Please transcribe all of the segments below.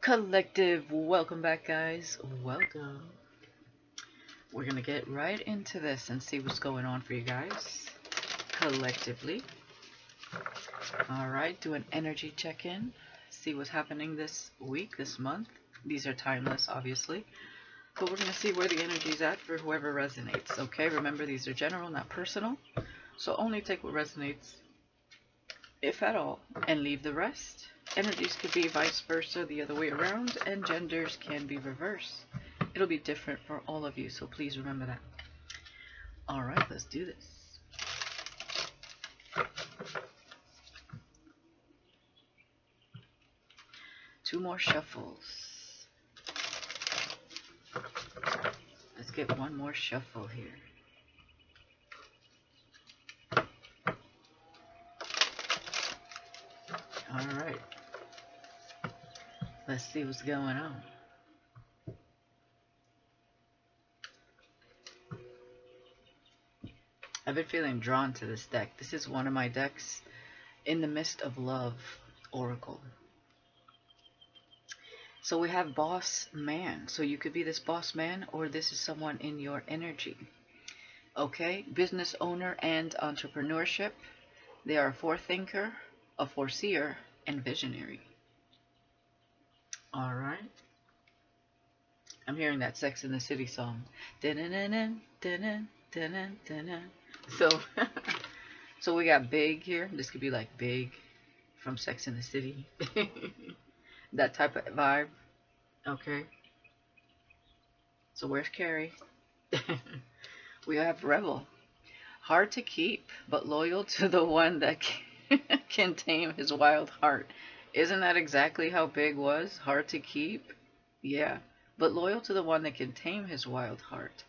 Collective, welcome back, guys. Welcome. We're gonna get right into this and see what's going on for you guys collectively. All right, do an energy check-in. See what's happening this week, this month. These are timeless, obviously. But we're gonna see where the energy's at for whoever resonates. Okay, remember these are general, not personal. So only take what resonates, if at all, and leave the rest. Energies could be vice versa, the other way around, and genders can be reversed. It'll be different for all of you, so please remember that. Alright, let's do this. Two more shuffles. Let's get one more shuffle here. Alright. Let's see what's going on. I've been feeling drawn to this deck. This is one of my decks, In the Mist of Love Oracle. So we have boss man. So you could be this boss man, or this is someone in your energy. Okay, business owner and entrepreneurship. They are a forethinker, a foreseer, and visionary. Alright. I'm hearing that Sex in the City song. So, so we got Big here. This could be like Big from Sex in the City. That type of vibe. Okay. So where's Carrie? We have Rebel. Hard to keep, but loyal to the one that can tame his wild heart. Isn't that exactly how Big was? Hard to keep? Yeah. But loyal to the one that can tame his wild heart.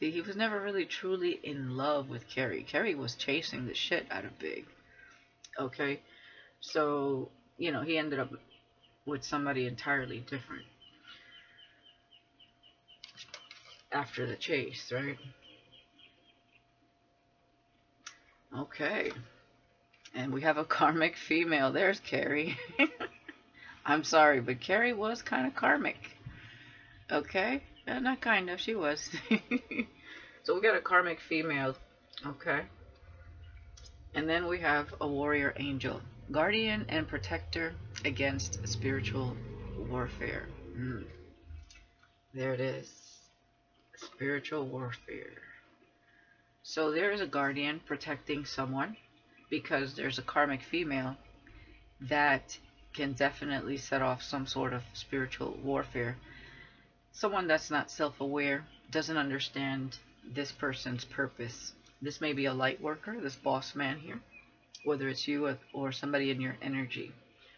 See, he was never really truly in love with Carrie. Carrie was chasing the shit out of Big. Okay? So, you know, he ended up with somebody entirely different after the chase, right? Okay. And we have a karmic female. There's Carrie. I'm sorry, but Carrie was kind of karmic. Okay? Not kind of, she was. So we got a karmic female. Okay. And then we have a warrior angel. Guardian and protector against spiritual warfare. There it is. Spiritual warfare. So there is a guardian protecting someone, because there's a karmic female that can definitely set off some sort of spiritual warfare. Someone that's not self-aware, doesn't understand this person's purpose. This may be a light worker, this boss man here, whether it's you or somebody in your energy.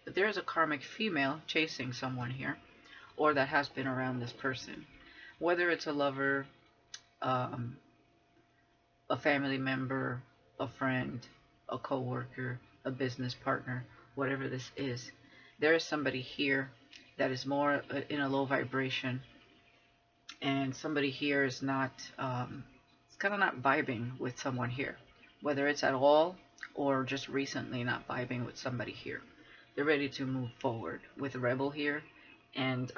But there is a karmic female chasing someone here, or that has been around this person. Whether it's a lover, a family member, a friend, a co-worker, a business partner, whatever this is, there is somebody here that is more in a low vibration, and somebody here is not, it's kind of not vibing with someone here, whether it's at all or just recently not vibing with somebody here. They're ready to move forward with Rebel here, and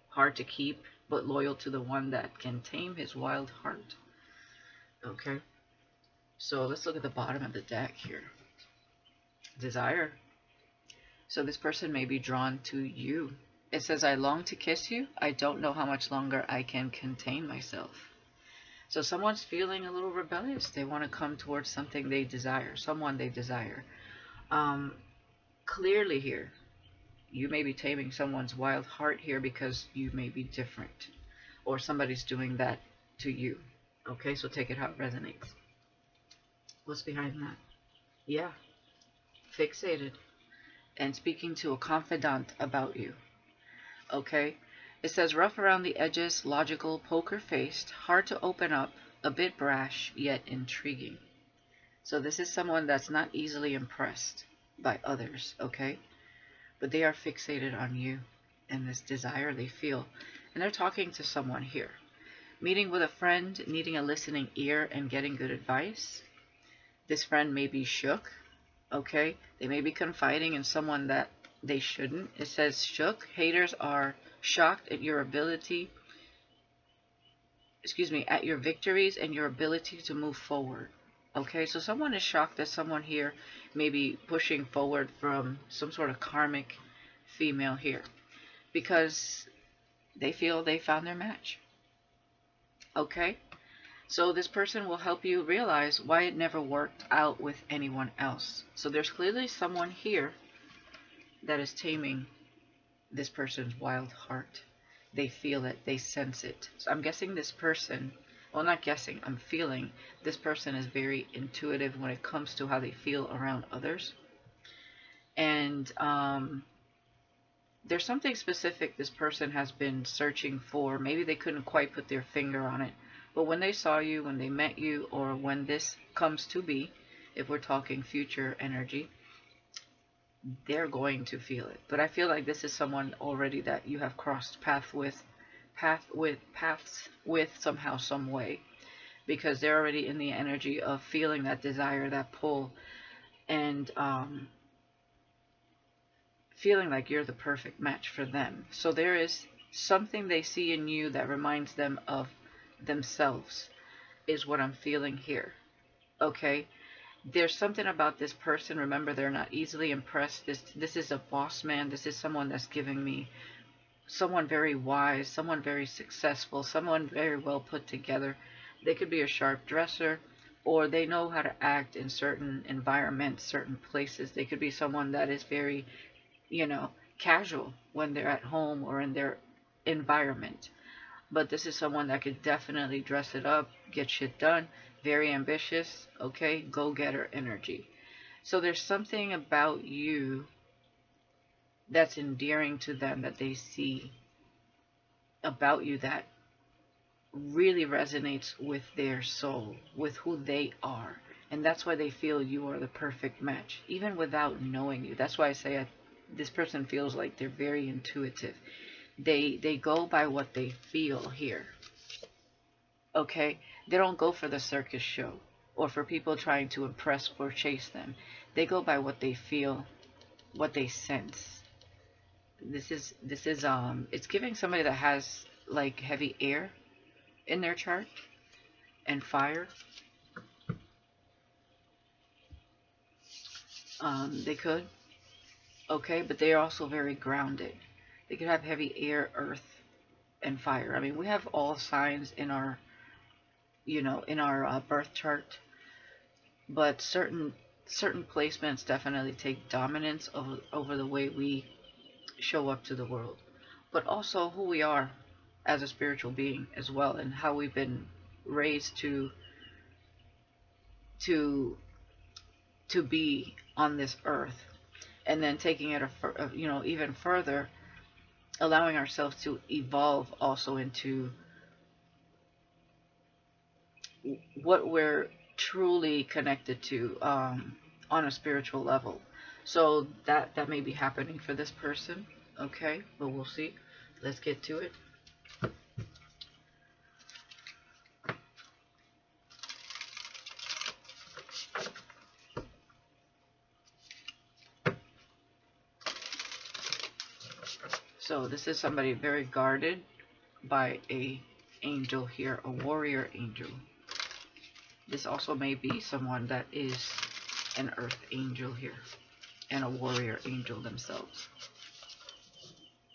hard to keep, but loyal to the one that can tame his wild heart. Okay. So let's look at the bottom of the deck here. Desire. So this person may be drawn to you. It says, I long to kiss you. I don't know how much longer I can contain myself. So someone's feeling a little rebellious. They want to come towards something they desire, someone they desire. Clearly here, you may be taming someone's wild heart here because you may be different, or somebody's doing that to you. Okay, so take it how it resonates. What's behind that? Yeah, fixated and speaking to a confidant about you. Okay, it says rough around the edges, logical, poker-faced, hard to open up, a bit brash, yet intriguing. So this is someone that's not easily impressed by others, okay? But they are fixated on you and this desire they feel. And they're talking to someone here. Meeting with a friend, needing a listening ear and getting good advice. This friend may be shook, okay? They may be confiding in someone that They shouldn't. It says shook. Haters are shocked at your ability, at your victories and your ability to move forward. Okay, so someone is shocked that someone here may be pushing forward from some sort of karmic female here because they feel they found their match. Okay, so this person will help you realize why it never worked out with anyone else. So there's clearly someone here that is taming this person's wild heart. They feel it, they sense it. So I'm guessing this person, well, not guessing, I'm feeling this person is very intuitive when it comes to how they feel around others. And there's something specific this person has been searching for. Maybe they couldn't quite put their finger on it. But when they saw you, when they met you, or when this comes to be, if we're talking future energy, they're going to feel it. But I feel like this is someone already that you have crossed paths with somehow, some way, because they're already in the energy of feeling that desire, that pull, and feeling like you're the perfect match for them. So there is something they see in you that reminds them of themselves, is what I'm feeling here. Okay? There's something about this person. Remember, they're not easily impressed. This is a boss man. This is someone that's giving me someone very wise, someone very successful, someone very well put together. They could be a sharp dresser, or they know how to act in certain environments, certain places. They could be someone that is very, casual when they're at home or in their environment. But this is someone that could definitely dress it up, get shit done, very ambitious, okay, go-getter energy. So there's something about you that's endearing to them, that they see about you that really resonates with their soul, with who they are. And that's why they feel you are the perfect match, even without knowing you. That's why I say this person feels like they're very intuitive. They go by what they feel here. Okay? They don't go for the circus show or for people trying to impress or chase them. They go by what they feel, what they sense. This is it's giving somebody that has like heavy air in their chart and fire. They could, okay, but they are also very grounded. They could have heavy air, earth, and fire. I mean, we have all signs in our, birth chart, but certain placements definitely take dominance over the way we show up to the world, but also who we are as a spiritual being as well, and how we've been raised to to be on this earth, and then taking it even further, allowing ourselves to evolve also into what we're truly connected to on a spiritual level. So that may be happening for this person, okay, but we'll see. Let's get to it. So this is somebody very guarded by a angel here, a warrior angel. This also may be someone that is an earth angel here and a warrior angel themselves.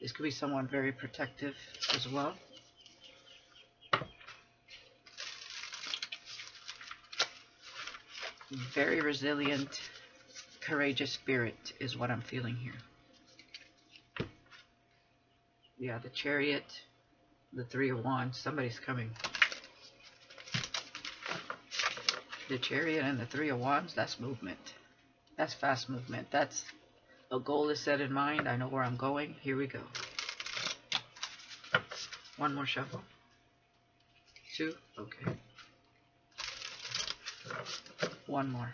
This could be someone very protective as well. Very resilient, courageous spirit is what I'm feeling here. Yeah, the Chariot, the Three of Wands, somebody's coming. The Chariot and the Three of Wands, that's movement. That's fast movement. That's a goal is set in mind. I know where I'm going. Here we go. One more shuffle. Two. Okay. One more.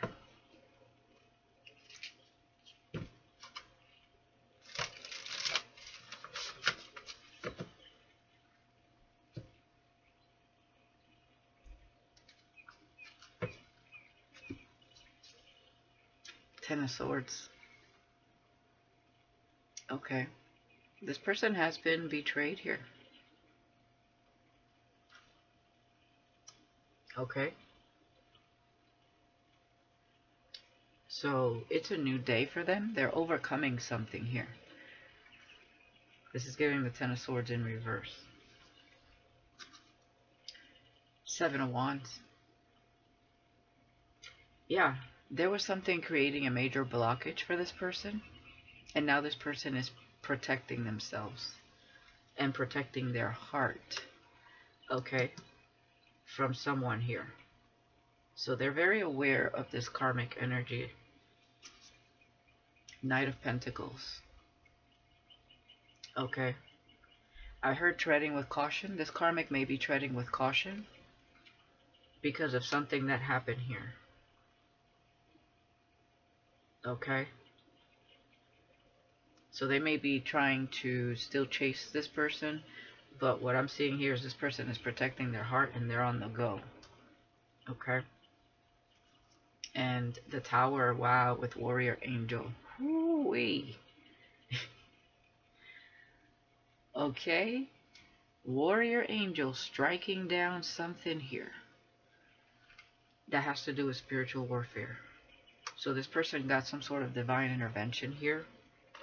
Ten of Swords. Okay. This person has been betrayed here. Okay. So it's a new day for them. They're overcoming something here. This is giving the Ten of Swords in reverse. Seven of Wands. Yeah, there was something creating a major blockage for this person. And now this person is protecting themselves and protecting their heart. Okay. From someone here. So they're very aware of this karmic energy. Knight of Pentacles. Okay. I heard treading with caution. This karmic may be treading with caution because of something that happened here. Okay. So they may be trying to still chase this person, but what I'm seeing here is this person is protecting their heart and they're on the go. Okay. And the Tower, wow, with Warrior Angel. Whoo-wee. Okay. Warrior Angel striking down something here that has to do with spiritual warfare. So this person got some sort of divine intervention here,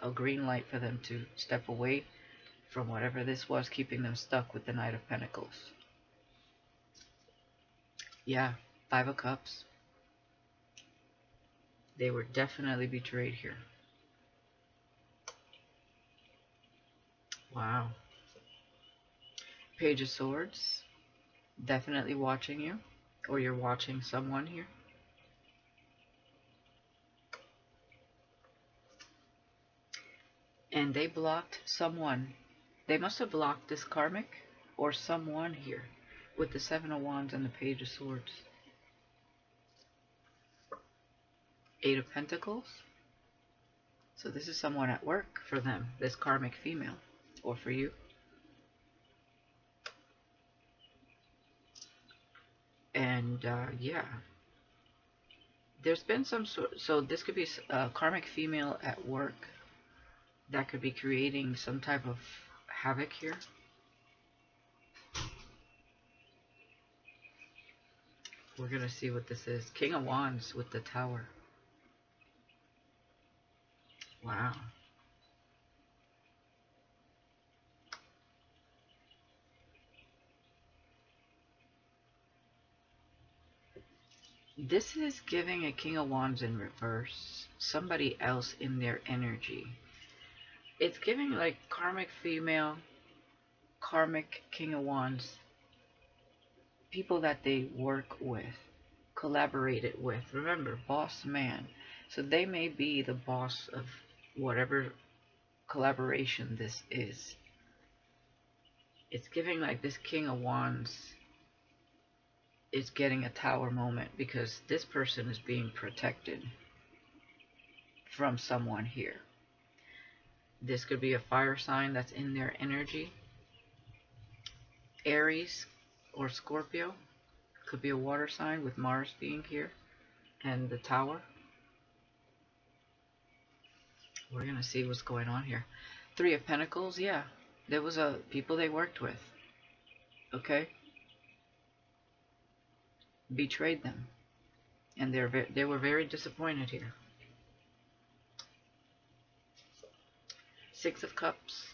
a green light for them to step away from whatever this was keeping them stuck with the Knight of Pentacles. Yeah, Five of Cups. They were definitely betrayed here. Wow. Page of Swords. Definitely watching you, or you're watching someone here. And they blocked someone. They must have blocked this karmic or someone here with the Seven of Wands and the Page of Swords. Eight of Pentacles. So this is someone at work for them, this karmic female, or for you. And yeah, there's been some sort, so this could be a karmic female at work that could be creating some type of havoc here. We're going to see what this is. King of Wands with the Tower. Wow. This is giving a King of Wands in reverse. Somebody else in their energy. It's giving like karmic female, karmic King of Wands. People that they work with, collaborated with. Remember, boss man. So they may be the boss of whatever collaboration this is. It's giving like this King of Wands is getting a Tower moment because this person is being protected from someone here. This could be a fire sign that's in their energy. Aries or Scorpio. Could be a water sign with Mars being here and the Tower. We're going to see what's going on here. Three of Pentacles, yeah. There was people they worked with. Okay? Betrayed them. And they were very disappointed here. Six of Cups.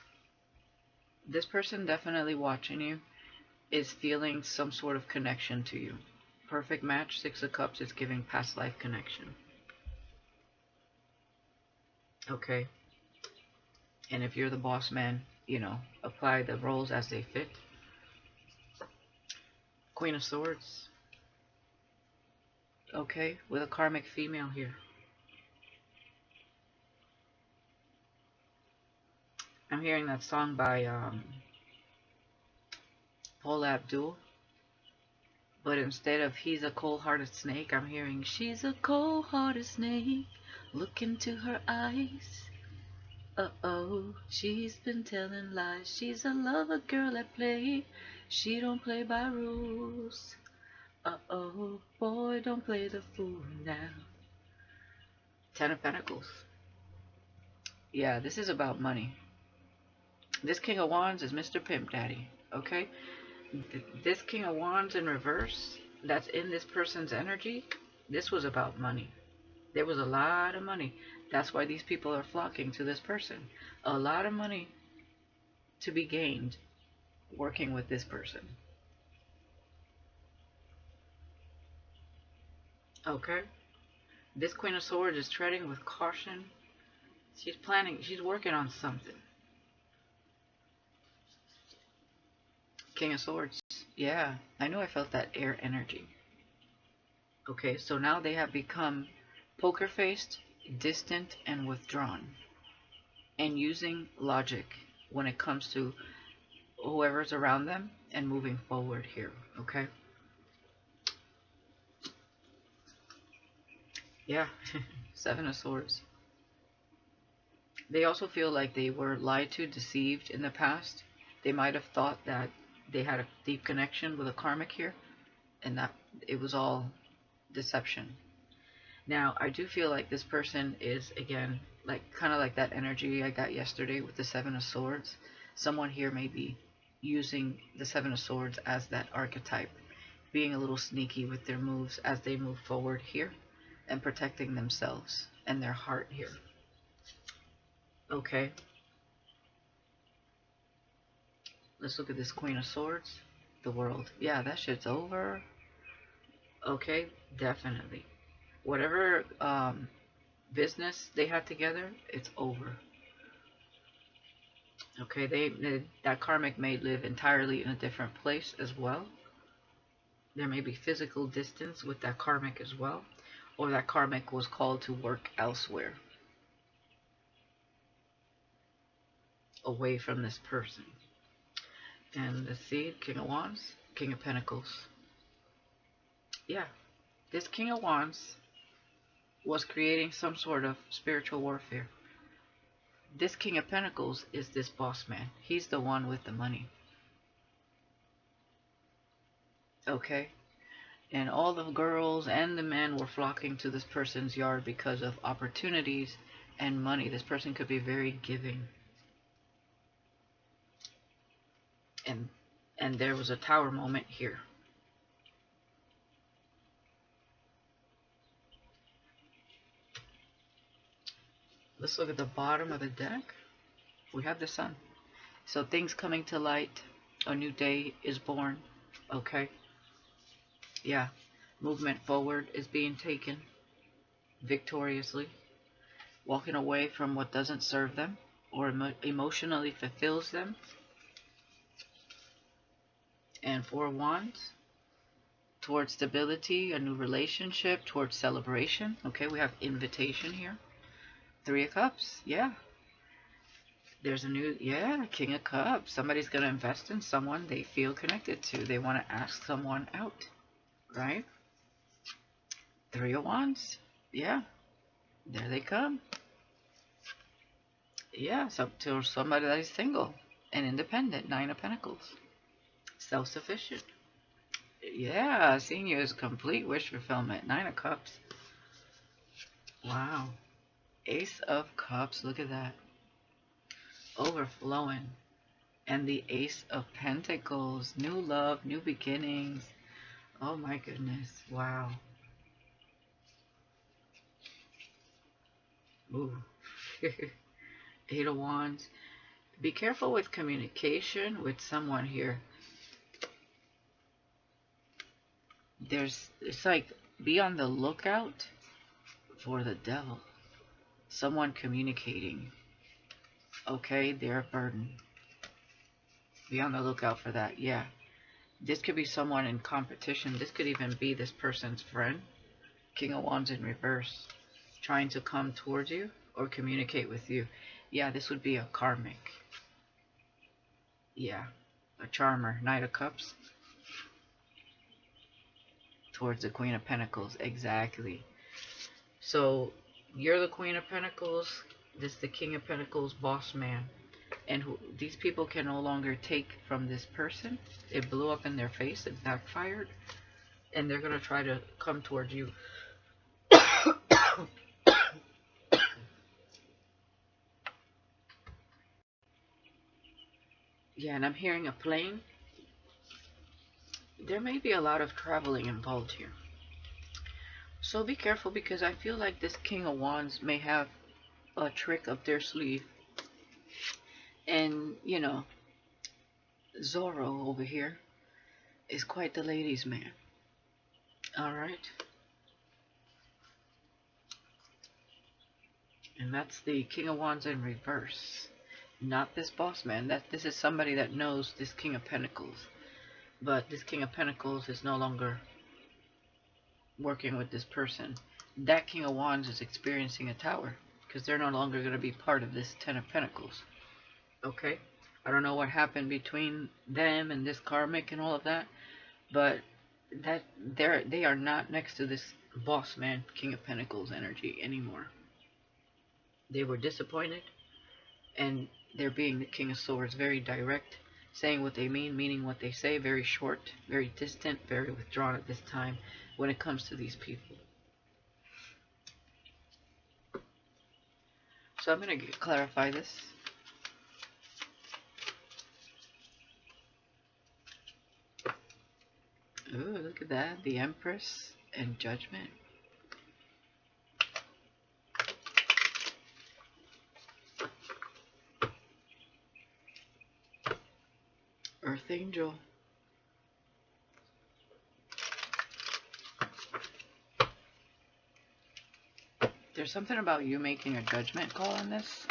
This person definitely watching you is feeling some sort of connection to you. Perfect match. Six of Cups is giving past life connection. Okay? And if you're the boss man, you know, apply the roles as they fit. Queen of Swords. Okay, with a karmic female here. I'm hearing that song by Paul Abdul. But instead of he's a cold-hearted snake, I'm hearing she's a cold-hearted snake. Look into her eyes. Uh-oh, she's been telling lies. She's a lover girl at play. She don't play by rules. Uh-oh, boy, don't play the fool now. Ten of Pentacles. Yeah, this is about money. This King of Wands is Mr. Pimp Daddy. Okay? This King of Wands in reverse that's in this person's energy, this was about money. There was a lot of money. That's why these people are flocking to this person. A lot of money to be gained working with this person. Okay? This Queen of Swords is treading with caution. She's planning, she's working on something. King of Swords. Yeah, I knew I felt that air energy. Okay, so now they have become poker faced, distant, and withdrawn, and using logic when it comes to whoever's around them and moving forward here. Okay? Yeah, Seven of Swords. They also feel like they were lied to, deceived in the past. They might have thought that they had a deep connection with a karmic here, and that it was all deception. Now, I do feel like this person is, again, like kind of like that energy I got yesterday with the Seven of Swords. Someone here may be using the Seven of Swords as that archetype, being a little sneaky with their moves as they move forward here and protecting themselves and their heart here. Okay, let's look at this Queen of Swords. The World. Yeah, that shit's over. Okay, definitely. Whatever business they had together, it's over. Okay, that karmic may live entirely in a different place as well. There may be physical distance with that karmic as well, or that karmic was called to work elsewhere, away from this person. And let's see, King of Wands, King of Pentacles. Yeah, this King of Wands was creating some sort of spiritual warfare. This King of Pentacles is this boss man. He's the one with the money. Okay? And all the girls and the men were flocking to this person's yard because of opportunities and money. This person could be very giving. And there was a tower moment here. Let's look at the bottom of the deck. We have the sun. So things coming to light. A new day is born. Okay? Yeah. Movement forward is being taken victoriously. Walking away from what doesn't serve them or emotionally fulfills them. And Four of Wands. Towards stability, a new relationship, towards celebration. Okay, we have invitation here. Three of Cups. Yeah. There's a new, yeah, King of Cups. Somebody's going to invest in someone they feel connected to. They want to ask someone out, right? Three of Wands. Yeah. There they come. Yeah, so to somebody that is single and independent. Nine of Pentacles. Self-sufficient. Yeah, seeing you as complete wish fulfillment. Nine of Cups. Wow. Ace of Cups. Look at that. Overflowing. And the Ace of Pentacles. New love, new beginnings. Oh my goodness. Wow. Ooh. Eight of Wands. Be careful with communication with someone here. It's like, be on the lookout for the devil. Someone communicating. Okay, they're a burden. Be on the lookout for that. Yeah. This could be someone in competition. This could even be this person's friend. King of Wands in reverse. Trying to come towards you or communicate with you. Yeah, this would be a karmic. Yeah. A charmer. Knight of Cups. Towards the Queen of Pentacles. Exactly. So, you're the Queen of Pentacles. This is the King of Pentacles boss man. And these people can no longer take from this person. It blew up in their face. It backfired. And they're going to try to come towards you. Yeah, and I'm hearing a plane. There may be a lot of traveling involved here. So be careful because I feel like this King of Wands may have a trick up their sleeve. And, you know, Zorro over here is quite the ladies' man. Alright? And that's the King of Wands in reverse. Not this boss man. This is somebody that knows this King of Pentacles. But this King of Pentacles is no longer working with this person. That King of Wands is experiencing a tower because they're no longer going to be part of this Ten of Pentacles. Okay? I don't know what happened between them and this Karmic and all of that, but they are not next to this boss man King of Pentacles energy anymore. They were disappointed, and they're being the King of Swords, very direct, saying what they mean, meaning what they say, very short, very distant, very withdrawn at this time when it comes to these people. So I'm going to clarify this. Ooh, look at that. The Empress and Judgment. Earth Angel. There's something about you making a judgment call on this.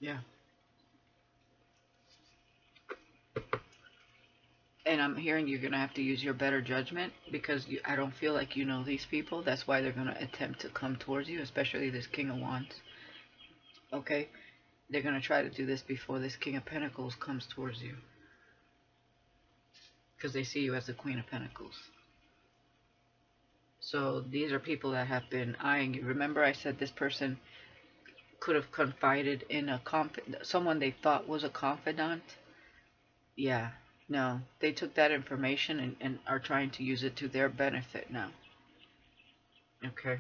Yeah. And I'm hearing you're going to have to use your better judgment because I don't feel like you know these people. That's why they're going to attempt to come towards you, especially this King of Wands. Okay? They're going to try to do this before this King of Pentacles comes towards you. Because they see you as the Queen of Pentacles. So these are people that have been eyeing you. Remember I said this person could have confided in someone they thought was a confidant? Yeah. No. They took that information and are trying to use it to their benefit now. Okay.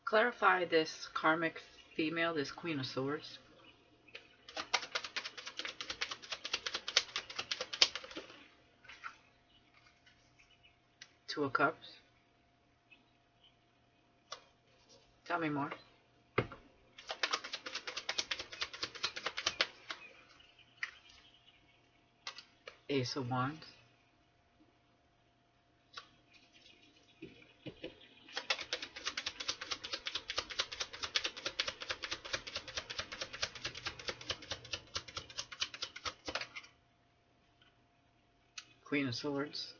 Clarify this karmic female, this Queen of Swords. Two of Cups. Tell me more. Ace of Wands. Queen of Swords.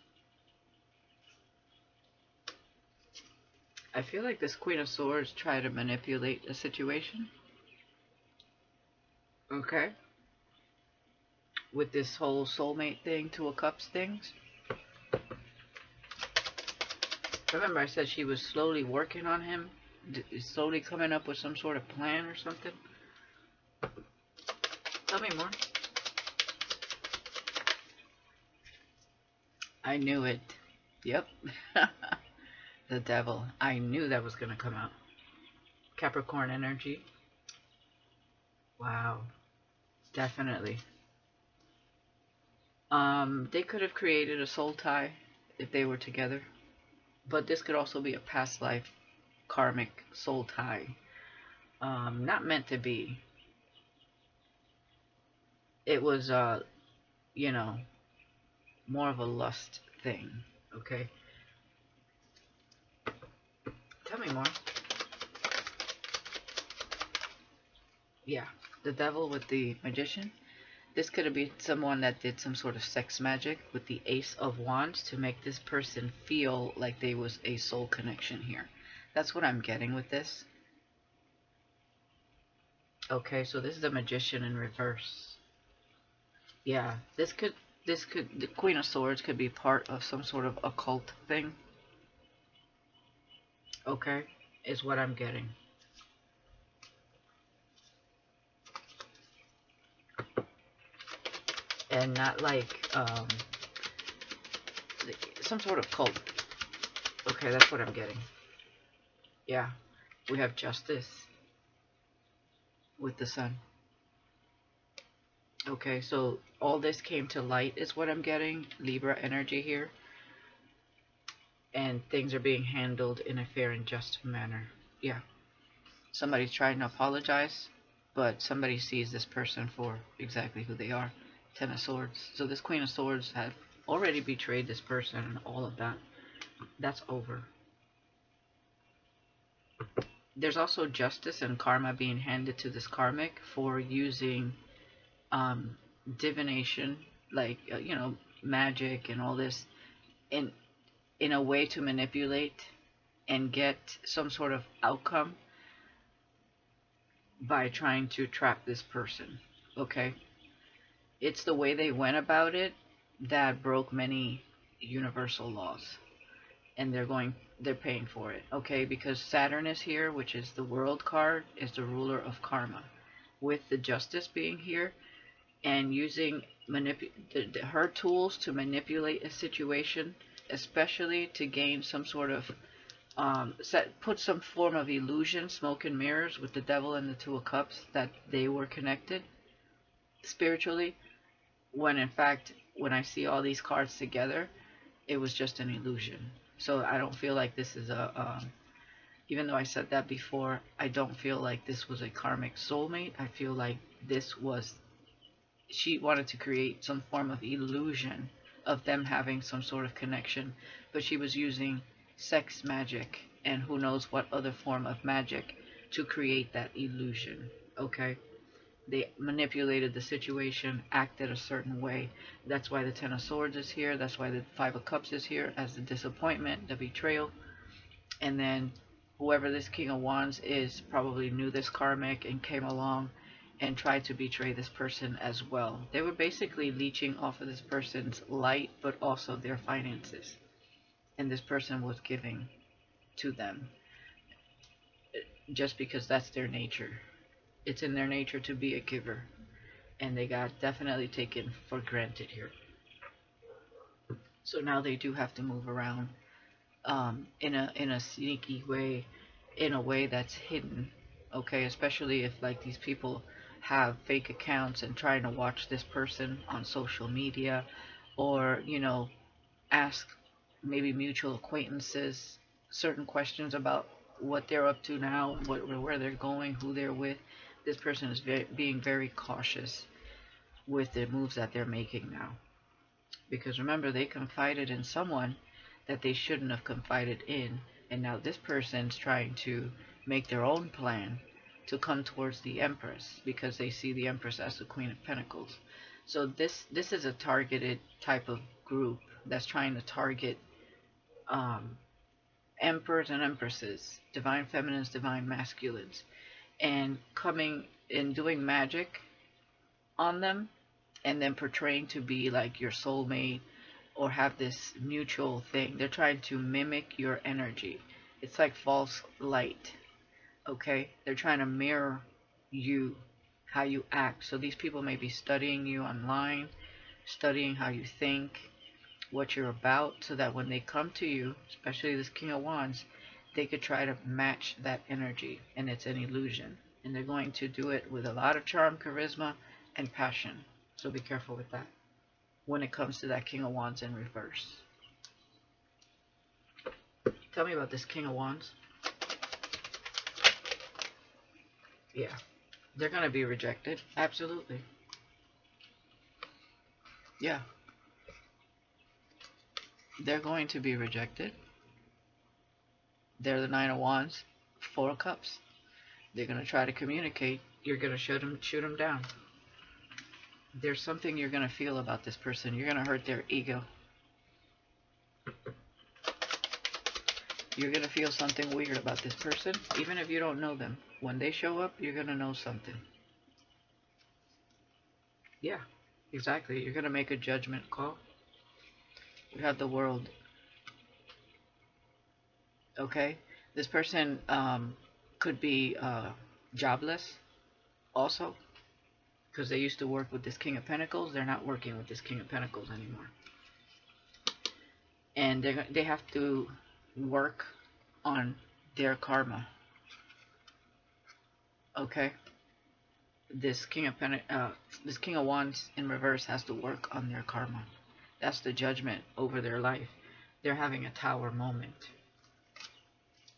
I feel like this Queen of Swords tried to manipulate a situation. Okay. With this whole soulmate thing, Two of Cups things. Remember I said she was slowly working on him? Slowly coming up with some sort of plan or something? Tell me more. I knew it. Yep. The Devil. I knew that was going to come out. Capricorn energy. Wow. Definitely. They could have created a soul tie if they were together. But this could also be a past life karmic soul tie. Not meant to be. It was, you know, more of a lust thing. Okay? Tell me more. Yeah. The Devil with the Magician. This could have been someone that did some sort of sex magic with the Ace of Wands to make this person feel like there was a soul connection here. That's what I'm getting with this. Okay, so this is the Magician in reverse. Yeah, the Queen of Swords could be part of some sort of occult thing. Okay, is what I'm getting. And not like some sort of cult. Okay, that's what I'm getting. Yeah, we have justice with the sun. Okay, so all this came to light is what I'm getting. Libra energy here. And things are being handled in a fair and just manner. Yeah. Somebody's trying to apologize, but somebody sees this person for exactly who they are. Ten of Swords. So this Queen of Swords had already betrayed this person and all of that. That's over. There's also justice and karma being handed to this karmic for using um, divination, like magic and all this, in in a way to manipulate and get some sort of outcome by trying to trap this person. Okay, it's the way they went about it that broke many universal laws, and they're paying for it. Okay, because Saturn is here, which is the world card, is the ruler of karma, with the justice being here and using her tools to manipulate a situation, especially to gain some sort of put some form of illusion, smoke and mirrors, with the devil and the two of cups, that they were connected spiritually, when in fact, when I see all these cards together, it was just an illusion. So I don't feel like this is even though I said that before, I don't feel like this was a karmic soulmate. I feel like this was, she wanted to create some form of illusion of them having some sort of connection, but she was using sex magic and who knows what other form of magic to create that illusion. Okay, they manipulated the situation, acted a certain way. That's why the Ten of Swords is here. That's why the Five of Cups is here as the disappointment, the betrayal. And then whoever this King of Wands is probably knew this karmic and came along and tried to betray this person as well. They were basically leeching off of this person's light, but also their finances. And this person was giving to them just because that's their nature. It's in their nature to be a giver. And they got definitely taken for granted here. So now they do have to move around in a sneaky way, in a way that's hidden. Okay, especially if like these people have fake accounts and trying to watch this person on social media, or ask maybe mutual acquaintances certain questions about what they're up to now, where they're going, who they're with. This person is being very cautious with the moves that they're making now, because remember, they confided in someone that they shouldn't have confided in, and now this person's trying to make their own plan to come towards the Empress, because they see the Empress as the Queen of Pentacles. So this is a targeted type of group that's trying to target emperors and empresses, divine feminines, divine masculines, and coming and doing magic on them, and then portraying to be like your soulmate or have this mutual thing. They're trying to mimic your energy. It's like false light. Okay? They're trying to mirror you, how you act. So these people may be studying you online, studying how you think, what you're about, so that when they come to you, especially this King of Wands, they could try to match that energy, and it's an illusion. And they're going to do it with a lot of charm, charisma, and passion. So be careful with that when it comes to that King of Wands in reverse. Tell me about this King of Wands. Yeah, they're going to be rejected. Absolutely. Yeah. They're going to be rejected. They're the Nine of Wands, Four of Cups. They're going to try to communicate. You're going to shoot them down. There's something you're going to feel about this person. You're going to hurt their ego. You're going to feel something weird about this person, even if you don't know them. When they show up, you're going to know something. Yeah, exactly. You're going to make a judgment call. We have the World. Okay? This person could be jobless also, because they used to work with this King of Pentacles. They're not working with this King of Pentacles anymore. And they have to work on their karma. Okay, this King of Wands in reverse has to work on their karma. That's the judgment over their life. They're having a tower moment.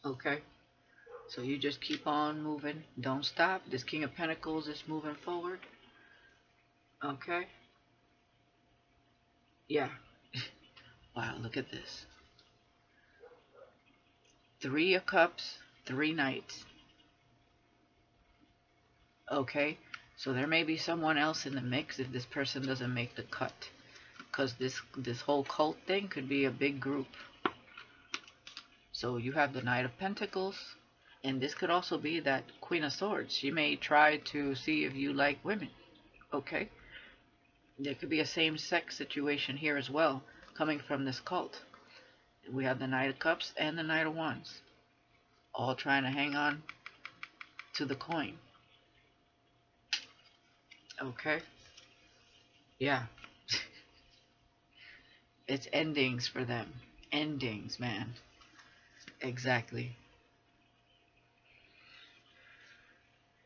Okay, so you just keep on moving. Don't stop. This King of Pentacles is moving forward. Okay. Yeah. Wow, look at this. 3 of Cups, 3 Knights. Okay, so there may be someone else in the mix if this person doesn't make the cut. Because this whole cult thing could be a big group. So you have the Knight of Pentacles, and this could also be that Queen of Swords. She may try to see if you like women. Okay, there could be a same-sex situation here as well, coming from this cult. We have the Knight of Cups and the Knight of Wands, all trying to hang on to the coin. Okay, yeah. It's endings for them. Endings, man. Exactly.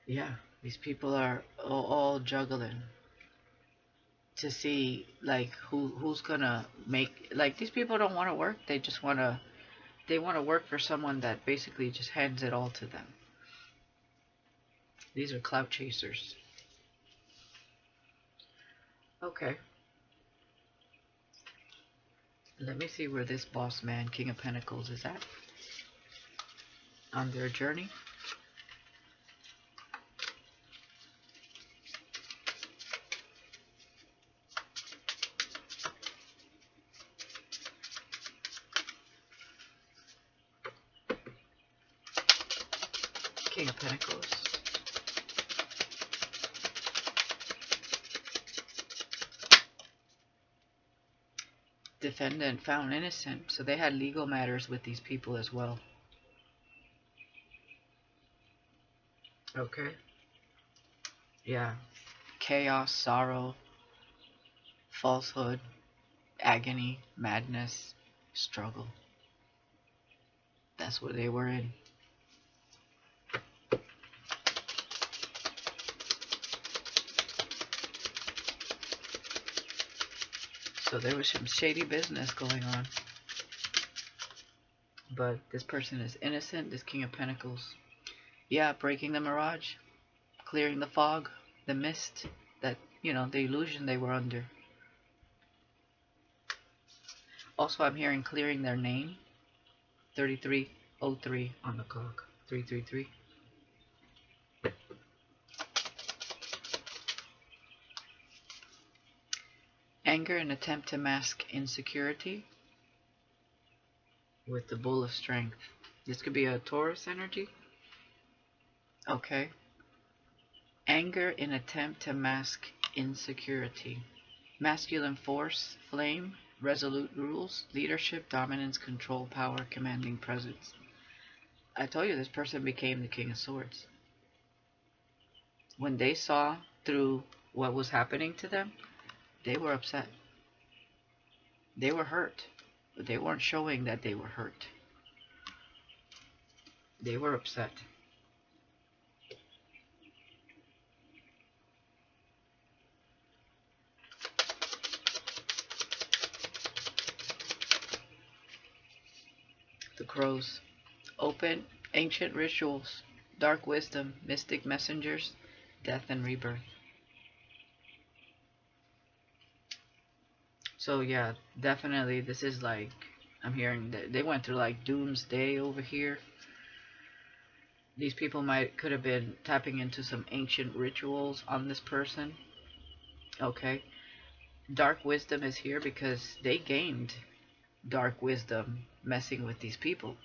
Yeah, these people are all juggling to see like who's gonna make, like, these people don't want to work. They just want to work for someone that basically just hands it all to them. These are clout chasers. Okay. Let me see where this boss man, King of Pentacles, is at on their journey. King of Pentacles. Defendant found innocent. So they had legal matters with these people as well. Okay. Yeah. Chaos, sorrow, falsehood, agony, madness, struggle. That's what they were in. So there was some shady business going on. But this person is innocent, this King of Pentacles. Yeah, breaking the mirage, clearing the fog, the mist, that, the illusion they were under. Also, I'm hearing clearing their name. 3303 on the clock. 333. Anger, an attempt to mask insecurity. With the Bull of Strength. This could be a Taurus energy. Okay. Anger, in attempt to mask insecurity. Masculine force, flame, resolute rules, leadership, dominance, control, power, commanding presence. I told you this person became the King of Swords. When they saw through what was happening to them, they were upset. They were hurt, but they weren't showing that they were hurt. They were upset. The Crows. Open ancient rituals, dark wisdom, mystic messengers, death and rebirth. So yeah, definitely this is like, I'm hearing that they went through like doomsday over here. These people could have been tapping into some ancient rituals on this person. Okay. Dark wisdom is here because they gained dark wisdom messing with these people.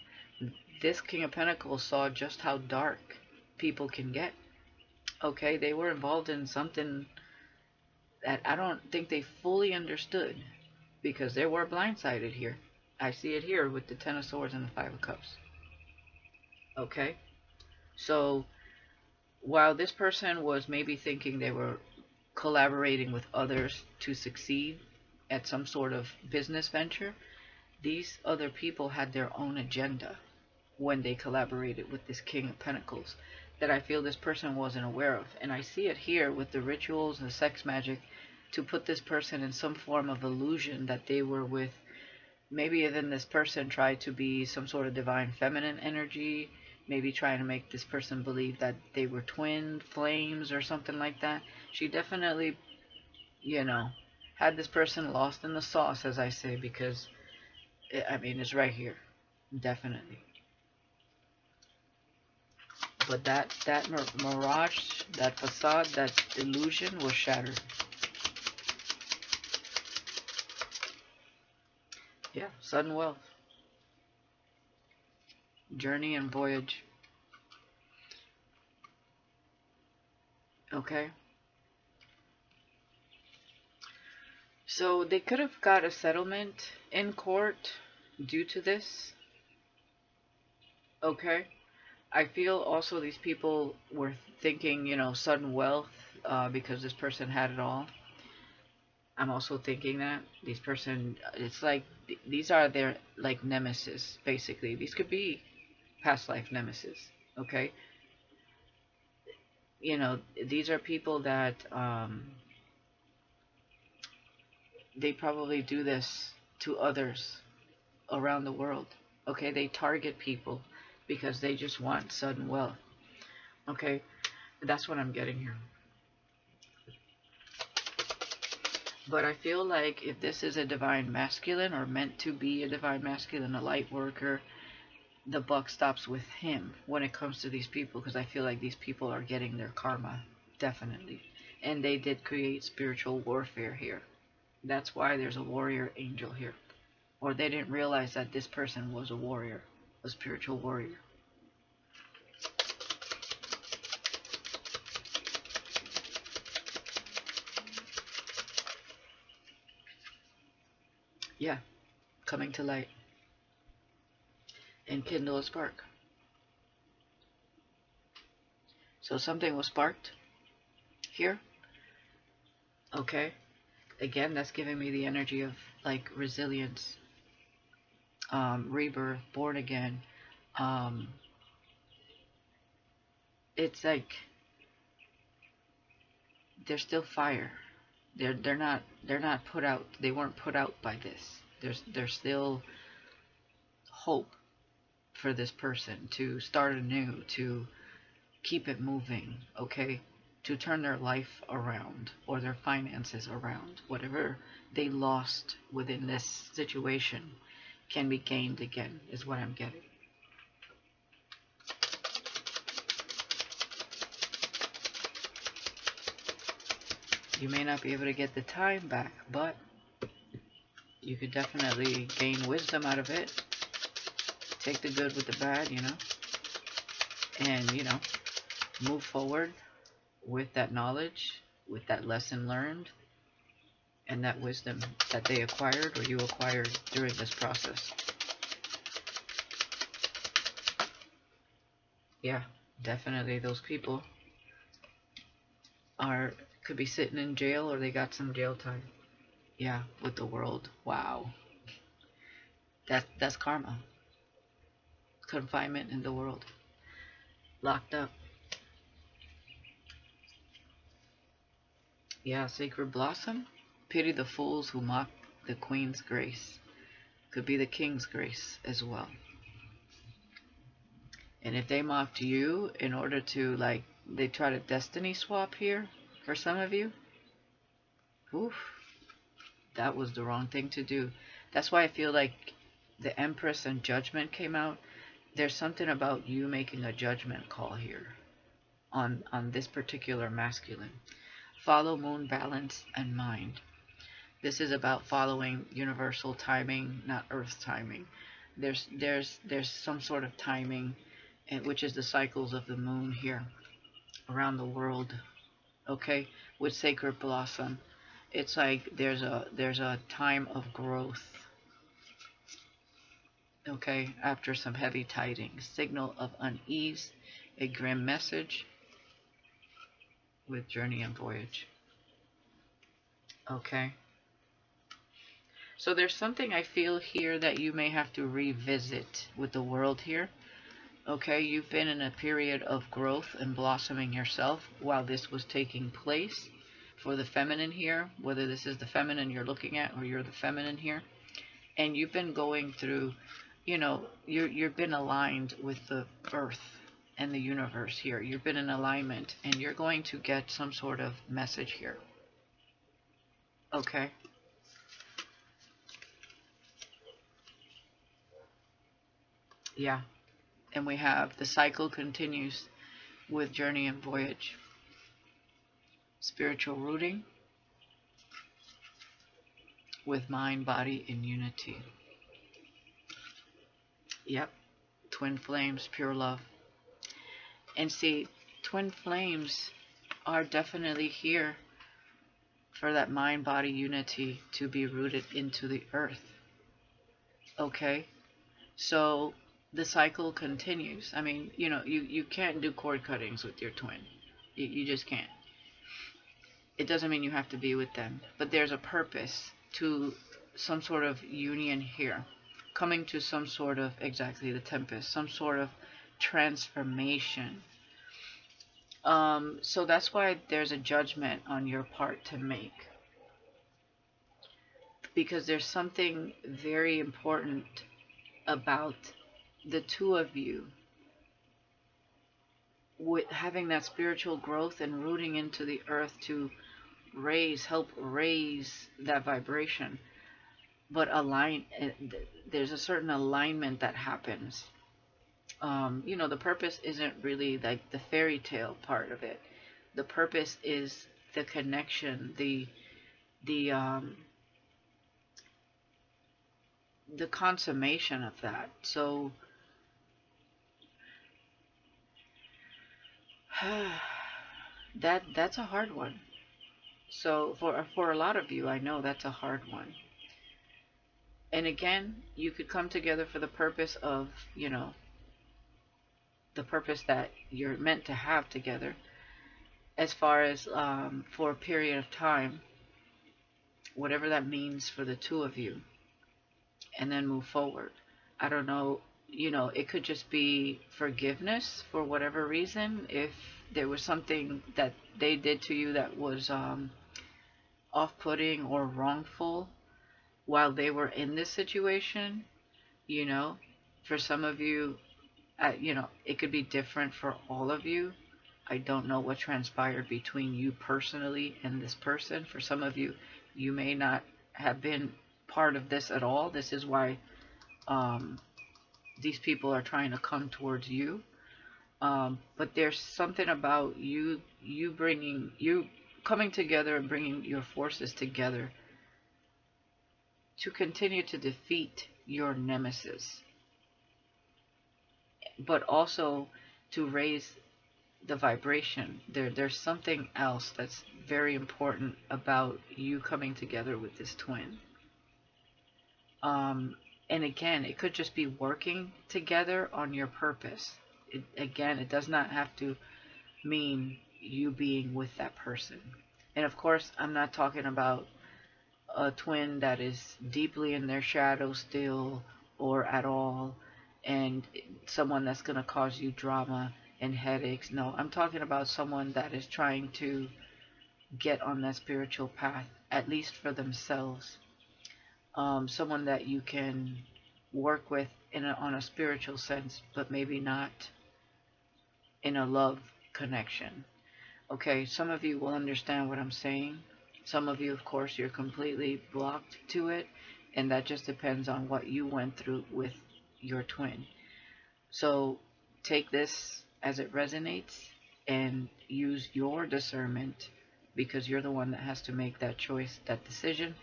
This King of Pentacles saw just how dark people can get. Okay, they were involved in something that I don't think they fully understood, because they were blindsided here. I see it here with the Ten of Swords and the Five of Cups. Okay, so while this person was maybe thinking they were collaborating with others to succeed at some sort of business venture, These other people had their own agenda when they collaborated with this King of Pentacles that I feel this person wasn't aware of. And I see it here with the rituals and the sex magic to put this person in some form of illusion that they were with. Maybe even this person tried to be some sort of divine feminine energy, maybe trying to make this person believe that they were twin flames or something like that. She definitely, you know, had this person lost in the sauce, as I say, because, I mean, it's right here. Definitely. But that mirage, that facade, that illusion was shattered. Yeah, sudden wealth. Journey and voyage. Okay. So they could have got a settlement in court due to this. Okay. I feel also these people were thinking, sudden wealth, because this person had it all. I'm also thinking that these person, it's like these are their like nemesis, basically. These could be past life nemesis. Okay. These are people that they probably do this to others around the world. Okay, they target people because they just want sudden wealth. Okay, that's what I'm getting here. But I feel like if this is a divine masculine or meant to be a divine masculine, a light worker, the buck stops with him when it comes to these people, because I feel like these people are getting their karma, definitely. And they did create spiritual warfare here. That's why there's a warrior angel here. Or they didn't realize that this person was a warrior, a spiritual warrior. Yeah, coming to light. And kindle a spark. So something was sparked here. Okay. Again, that's giving me the energy of like resilience, rebirth, born again. It's like there's still fire. They're not put out. They weren't put out by this. There's still hope for this person to start anew, to keep it moving, okay? To turn their life around or their finances around. Whatever they lost within this situation can be gained again, is what I'm getting. You may not be able to get the time back, but you could definitely gain wisdom out of it. Take the good with the bad, and, move forward with that knowledge, with that lesson learned, and that wisdom that they acquired or you acquired during this process. Yeah, definitely those people could be sitting in jail or they got some jail time. Yeah, with the world. Wow. That's karma. Confinement in the world. Locked up. Yeah, sacred blossom. Pity the fools who mock the queen's grace. Could be the king's grace as well. And if they mocked you in order to, like, they try to destiny swap here for some of you, oof, that was the wrong thing to do. That's why I feel like the Empress and Judgment came out. There's something about you making a judgment call here on this particular masculine. Follow moon balance and mind. This is about following universal timing, not earth timing. There's some sort of timing, which is the cycles of the moon here around the world. Okay, with sacred blossom, it's like there's a time of growth. Okay, after some heavy tidings, signal of unease, a grim message with journey and voyage. Okay. So there's something I feel here that you may have to revisit with the world here. Okay, you've been in a period of growth and blossoming yourself while this was taking place. For the feminine here, whether this is the feminine you're looking at or you're the feminine here, and you've been going through, you've been aligned with the earth and the universe here. You've been in alignment, and you're going to get some sort of message here. Okay. Yeah. And we have the cycle continues with journey and voyage. Spiritual rooting with mind, body in unity. Yep. Twin flames, pure love. And see, twin flames are definitely here for that mind body unity to be rooted into the earth. Okay? So the cycle continues. I mean, you can't do cord cuttings with your twin. You just can't. It doesn't mean you have to be with them, but there's a purpose to some sort of union here, coming to some sort of, exactly, the tempest, some sort of transformation. So that's why there's a judgment on your part to make, because there's something very important about the two of you with having that spiritual growth and rooting into the earth to help raise that vibration. But there's a certain alignment that happens. The purpose isn't really like the fairy tale part of it. The purpose is the connection, the consummation of that. So that's a hard one. So for a lot of you, I know that's a hard one. And again, you could come together for the purpose of, the purpose that you're meant to have together, as far as for a period of time, whatever that means for the two of you, and then move forward. I don't know, it could just be forgiveness for whatever reason. If there was something that they did to you that was off-putting or wrongful while they were in this situation, for some of you, it could be different for all of you. I don't know what transpired between you personally and this person. For some of you, you may not have been part of this at all. This is why these people are trying to come towards you. But there's something about you coming together and bringing your forces together to continue to defeat your nemesis, but also to raise the vibration. There's something else that's very important about you coming together with this twin. And again, it could just be working together on your purpose. It does not have to mean you being with that person. And of course, I'm not talking about a twin that is deeply in their shadow still or at all, and someone that's going to cause you drama and headaches. No, I'm talking about someone that is trying to get on that spiritual path, at least for themselves. Someone that you can work with on a spiritual sense, but maybe not in a love connection. Okay, some of you will understand what I'm saying. Some of you, of course, you're completely blocked to it, and that just depends on what you went through with your twin. So take this as it resonates and use your discernment, because you're the one that has to make that choice, that decision.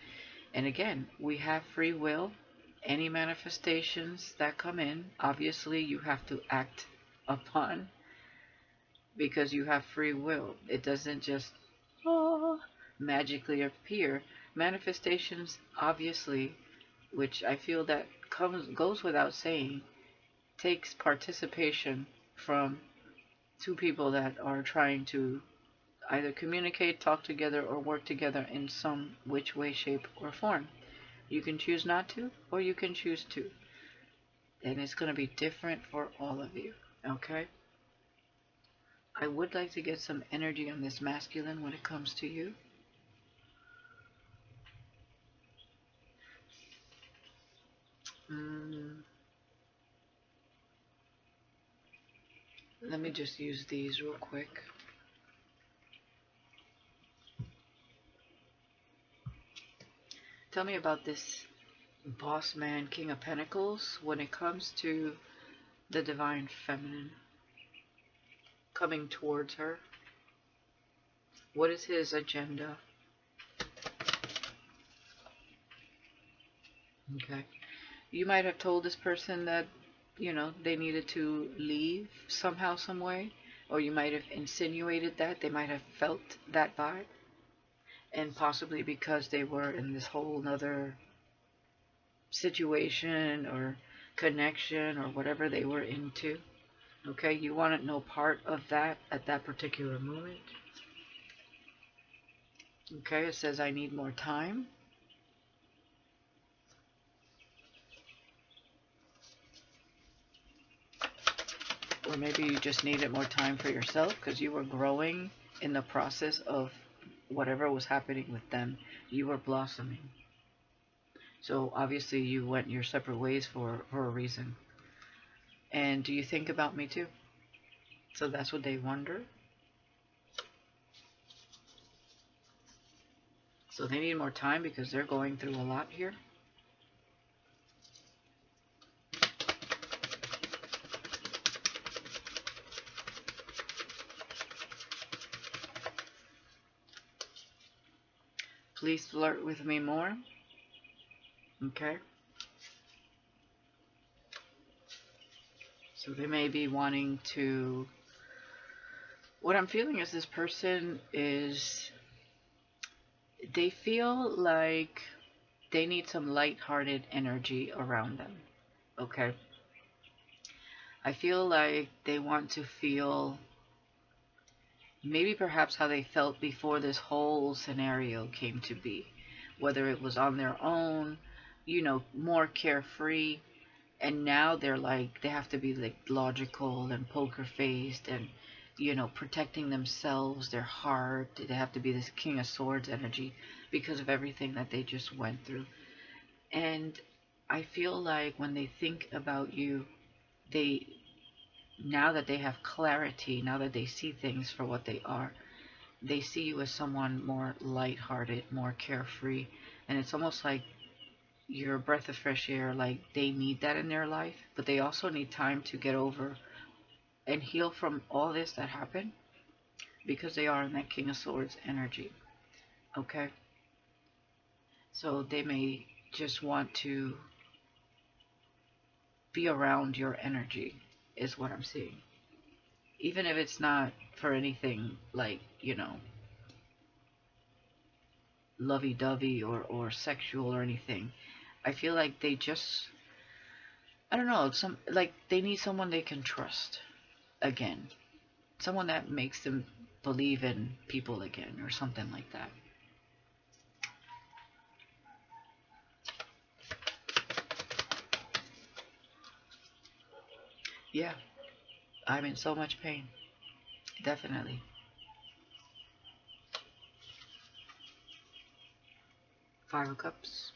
And again, we have free will. Any manifestations that come in, obviously you have to act upon, because you have free will. It doesn't just magically appear. Manifestations, obviously, which I feel that goes without saying, takes participation from two people that are trying to either communicate, talk together, or work together in some which way, shape, or form. You can choose not to, or you can choose to. And it's going to be different for all of you. Okay? I would like to get some energy on this masculine when it comes to you. Let me just use these real quick. Tell me about this boss man, King of Pentacles, when it comes to the divine feminine coming towards her. What is his agenda? Okay. You might have told this person that, you know, they needed to leave somehow, some way. Or you might have insinuated that. They might have felt that vibe. And possibly because they were in this whole nother situation or connection or whatever they were into. Okay, you wanted no part of that at that particular moment. Okay, it says I need more time. Or maybe you just needed more time for yourself because you were growing in the process of whatever was happening with them. You were blossoming. So obviously you went your separate ways for a reason. And do you think about me too? So that's what they wonder. So they need more time because they're going through a lot here. Please flirt with me more. Okay. So they may be wanting to... What I'm feeling is this person is... They feel like they need some lighthearted energy around them. Okay. I feel like they want to feel maybe perhaps how they felt before this whole scenario came to be. Whether it was on their own, you know, more carefree. And now they're like, they have to be like logical and poker faced and, you know, protecting themselves, their heart. They have to be this King of Swords energy because of everything that they just went through. And I feel like when they think about you, they, now that they have clarity, now that they see things for what they are, they see you as someone more lighthearted, more carefree. And it's almost like you're a breath of fresh air. Like they need that in their life, but they also need time to get over and heal from all this that happened because they are in that King of Swords energy. Okay? So they may just want to be around your energy, is what I'm seeing. Even if it's not for anything like, you know, lovey-dovey or sexual or anything. I feel like they just, I don't know, some like they need someone they can trust again. Someone that makes them believe in people again or something like that. Yeah, I'm in so much pain. Definitely. Five of Cups.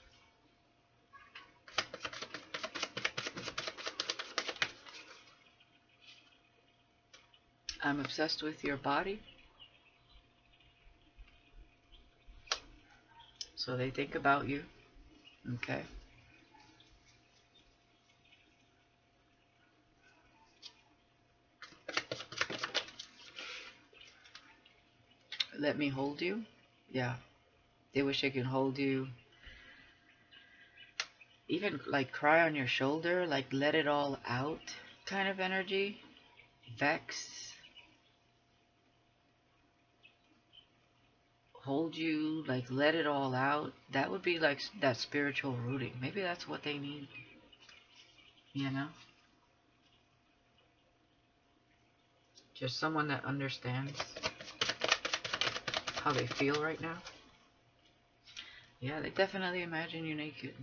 I'm obsessed with your body. So they think about you. Okay. Let me hold you. Yeah. They wish they could hold you. Even like cry on your shoulder, like let it all out kind of energy. Vex. Hold you, like let it all out. That would be like that spiritual rooting. Maybe that's what they need. You know? Just someone that understands how they feel right now. Yeah, they definitely imagine you naked.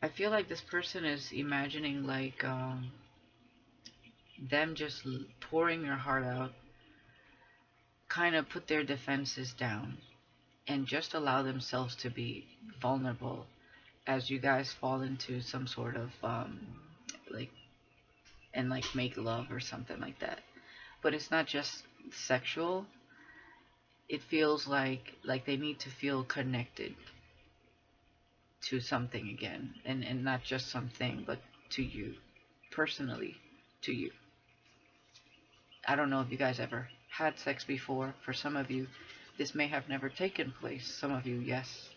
I feel like this person is imagining like them just pouring their heart out, kind of put their defenses down, and just allow themselves to be vulnerable as you guys fall into some sort of like and like make love or something like that. But it's not just sexual. It feels like they need to feel connected to something again, and not just something, but to you personally, to you. I don't know if you guys ever had sex before. For some of you, this may have never taken place. Some of you, yes.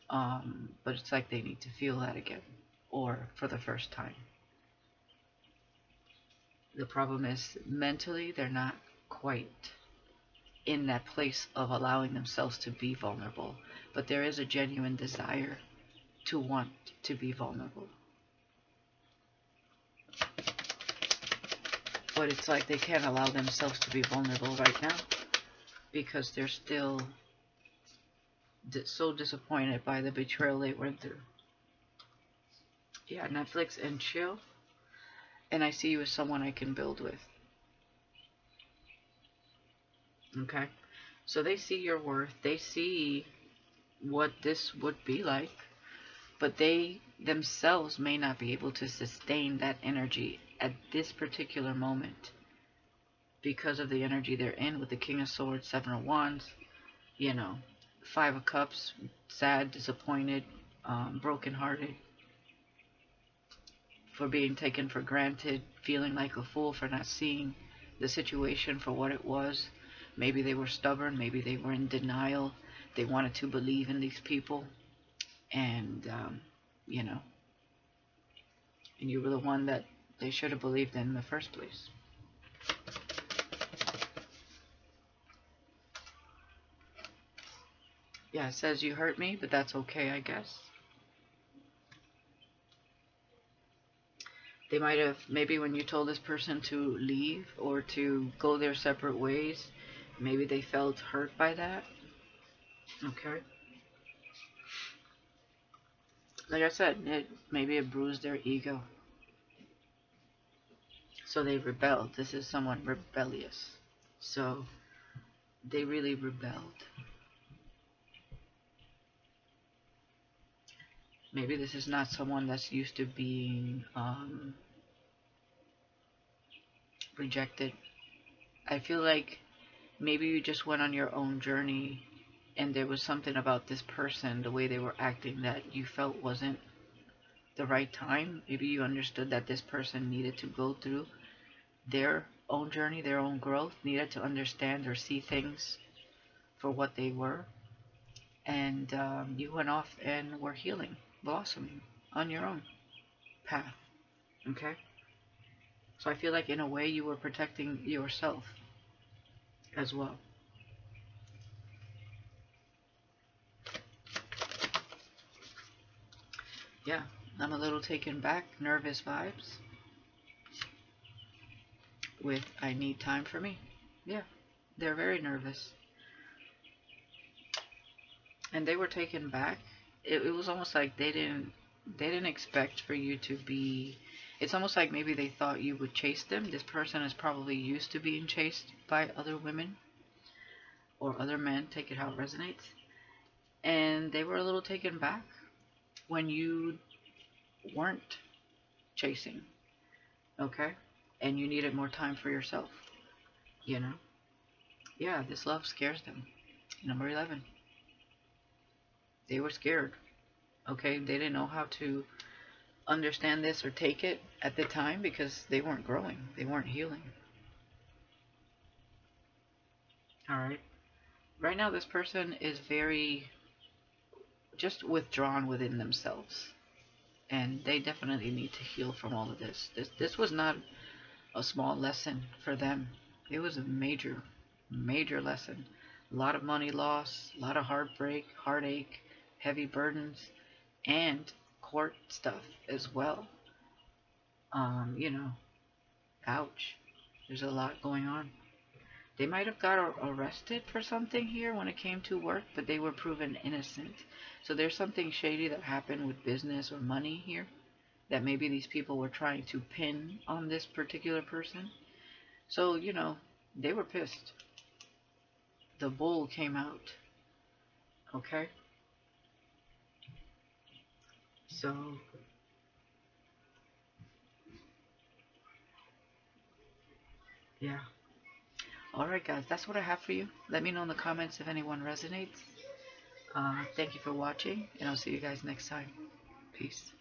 But it's like they need to feel that again, or for the first time. The problem is mentally, they're not quite in that place of allowing themselves to be vulnerable. But there is a genuine desire to want to be vulnerable. But it's like they can't allow themselves to be vulnerable right now because they're still so disappointed by the betrayal they went through. Yeah, Netflix and chill. And I see you as someone I can build with. Okay? So they see your worth. They see what this would be like. But they themselves may not be able to sustain that energy at this particular moment because of the energy they're in with the King of Swords, Seven of Wands, you know, Five of Cups, sad, disappointed, brokenhearted, for being taken for granted, feeling like a fool for not seeing the situation for what it was. Maybe they were stubborn, maybe they were in denial, they wanted to believe in these people, and, you know, and you were the one that they should have believed in the first place. Yeah, it says you hurt me, but that's okay, I guess. They might have, maybe when you told this person to leave or to go their separate ways, maybe they felt hurt by that. Okay. Like I said, maybe it bruised their ego. So they rebelled. This is someone rebellious. So they really rebelled. Maybe this is not someone that's used to being rejected. I feel like maybe you just went on your own journey and there was something about this person, the way they were acting, that you felt wasn't the right time. Maybe you understood that this person needed to go through their own journey, their own growth, needed to understand or see things for what they were. And you went off and were healing, blossoming on your own path. Okay? So I feel like in a way you were protecting yourself as well. Yeah, I'm a little taken back, nervous vibes with I need time for me. Yeah, they're very nervous. And they were taken back. It was almost like they didn't expect for you to be. It's almost like maybe they thought you would chase them. This person is probably used to being chased by other women or other men, take it how it resonates. And they were a little taken back when you weren't chasing, okay? And you needed more time for yourself, you know? Yeah, this love scares them. Number 11. They were scared, okay? They didn't know how to understand this or take it at the time because they weren't growing, they weren't healing. All right. Right now, this person is very just withdrawn within themselves, and they definitely need to heal from all of this. This was not a small lesson for them. It was a major, major lesson. A lot of money loss, a lot of heartbreak, heartache, heavy burdens, and court stuff as well. You know, ouch. There's a lot going on. They might have got arrested for something here when it came to work, but they were proven innocent. So there's something shady that happened with business or money here that maybe these people were trying to pin on this particular person. So, they were pissed. The bull came out. Okay? So, yeah. Alright, guys, that's what I have for you. Let me know in the comments if anyone resonates. Thank you for watching, and I'll see you guys next time. Peace.